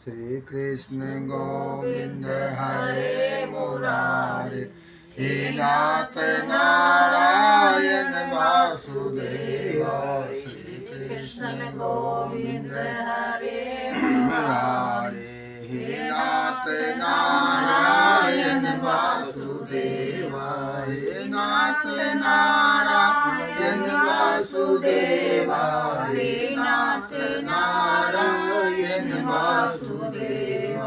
श्री कृष्ण गोविंद हरे मुरारे, हे नाथ नारायण वासुदेव। श्री कृष्ण गोविंद हरे मुरारे, हे नाथ नारायण वासुदेव। हे नाथ नारायण वासुदेव, हे नाथ नारायण वासुदेव।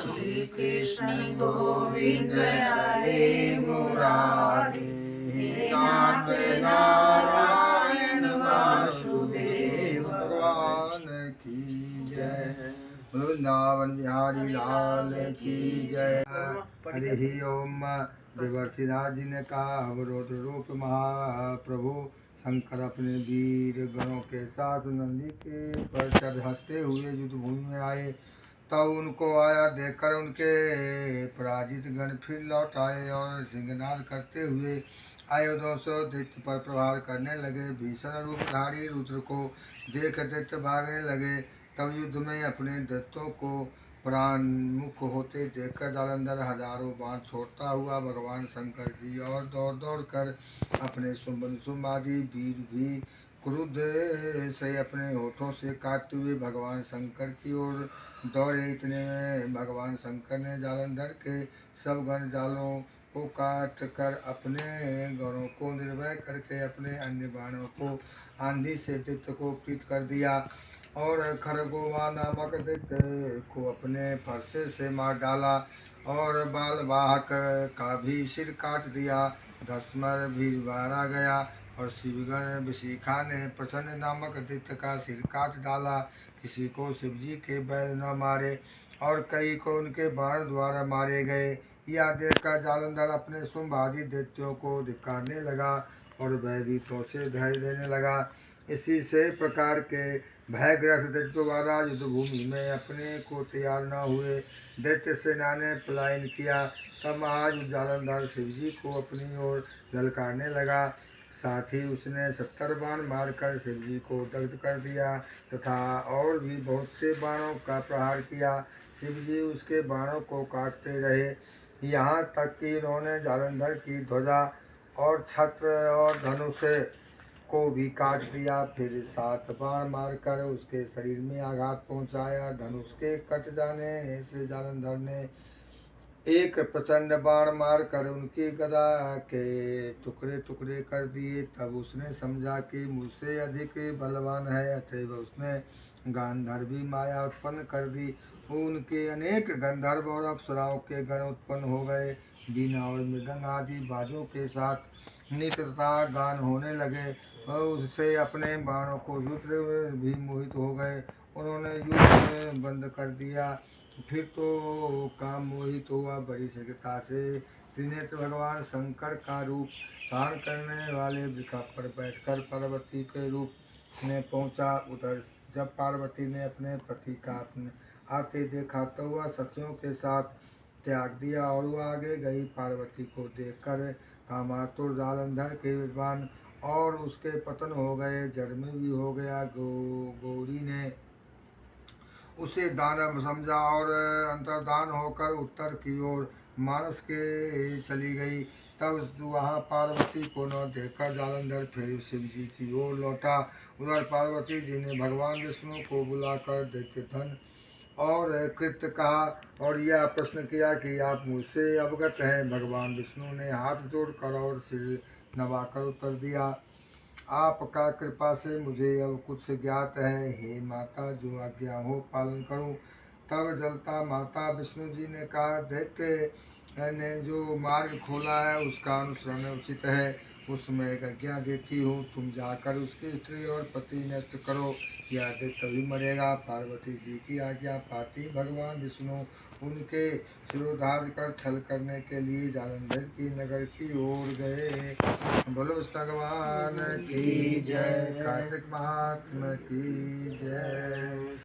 श्री कृष्ण गोविंद हरे मुरारे, हे नाथ नारायण वासुदेव। भगवान की जय। वृंदावन बिहारी लाल की जय। हरि ओम। देवर्षि राज जी ने कहा, अवरोध रूप महाप्रभु शंकर अपने वीर गणों के साथ नंदी के पर चढ़ हंसते हुए युद्ध भूमि में आए। तब उनको आया देखकर उनके पराजित गण फिर लौट आए और सिंहनाद करते हुए आयुधों से दैत्य पर प्रहार करने लगे। भीषण रूपधारी रुद्र को देख दैत्य भागने लगे। तब युद्ध में अपने दैत्यों को प्राणमुख होते देखकर जालंधर हजारों बाण छोड़ता हुआ भगवान शंकर जी और दौड़ दौड़ कर अपने शुंभ आदि वीर भी क्रुद्ध से अपने होठों से काटते हुए भगवान शंकर की ओर दौड़े। इतने में भगवान शंकर ने जालंधर के सब गण जालों को काट कर अपने गणों को निर्भय करके अपने अन्य बाणों को आंधी से दैत्य को पीत कर दिया और खरगोवा नामक दैत्य को अपने फरसे से मार डाला और बालवाहक का भी सिर काट दिया। धस्मर भी मारा गया और शिवगण विशिखा ने प्रसन्न नामक दैत्य का सिर काट डाला। किसी को शिवजी के बैल न मारे और कई को उनके बाण द्वारा मारे गए। यह देखकर जालंधर अपने शुंभ आदि दैत्यों को धिक्कारने लगा और भयभीतों से धैर्य देने लगा। इसी से प्रकार के भयग्रस्त दैत्य द्वारा युद्ध भूमि में अपने को तैयार न हुए दैत्य सेना ने पलायन किया। तब आज जालंधर शिवजी को अपनी ओर ललकारने लगा। साथ ही उसने 70 बाण मारकर शिवजी को दग्ध कर दिया तथा और भी बहुत से बाणों का प्रहार किया। शिवजी उसके बाणों को काटते रहे, यहाँ तक कि उन्होंने जालंधर की ध्वजा और छत्र और धनुष को भी काट दिया। फिर 7 बाण मारकर उसके शरीर में आघात पहुंचाया। धनुष के कट जाने से जालंधर ने एक प्रचंड बाण मारकर उनकी गदा के टुकड़े टुकड़े कर दिए। तब उसने समझा कि मुझसे अधिक बलवान है, अतएव उसने गांधर्वी माया उत्पन्न कर दी। उनके अनेक गंधर्व और अप्सराओं के गण उत्पन्न हो गए। बीना और मृदंग आदि बाजों के साथ नृत्य तथा गान होने लगे और उससे अपने बाणों को रुद्र भी मोहित हो गए। उन्होंने युद्ध बंद कर दिया। फिर तो काम मोहित हुआ। बड़ी शीघ्रता से त्रिनेत्र भगवान शंकर का रूप धारण करने वाले वृक्ष पर बैठकर पार्वती के रूप में पहुंचा। उधर जब पार्वती ने अपने पति का अपने आते देखा तो वह सखियों के साथ त्याग दिया और वह आगे गई। पार्वती को देखकर कामातुर जालंधर के विद्वान और उसके पतन हो गए, जड़ में भी हो गया। गौरी ने उसे दानव समझा और अंतर्धान होकर उत्तर की ओर मानस के चली गई। तब वहाँ पार्वती को न देखकर जालंधर फिर शिव जी की ओर लौटा। उधर पार्वती जी ने भगवान विष्णु को बुलाकर दैत्य धन और कृत्य कहा और यह प्रश्न किया कि आप मुझसे अवगत हैं। भगवान विष्णु ने हाथ जोड़कर और सिर नवाकर उत्तर दिया, आपका कृपा से मुझे अब कुछ ज्ञात है। हे माता, जो आज्ञा हो पालन करूं। तब जलता माता विष्णु जी ने कहा, दैत्य ने जो मार्ग खोला है उसका अनुसरण उचित है, उसमें आज्ञा देती हूँ। तुम जाकर उसकी स्त्री और पति नष्ट करो, यह दैत्य भी मरेगा। पार्वती जी की आज्ञा पाती भगवान विष्णु उनके शिरोधार्य कर छल करने के लिए जालंधर की नगर की ओर गए। बोलो विष्णु भगवान की जय। कार्तिक महात्मा की जय।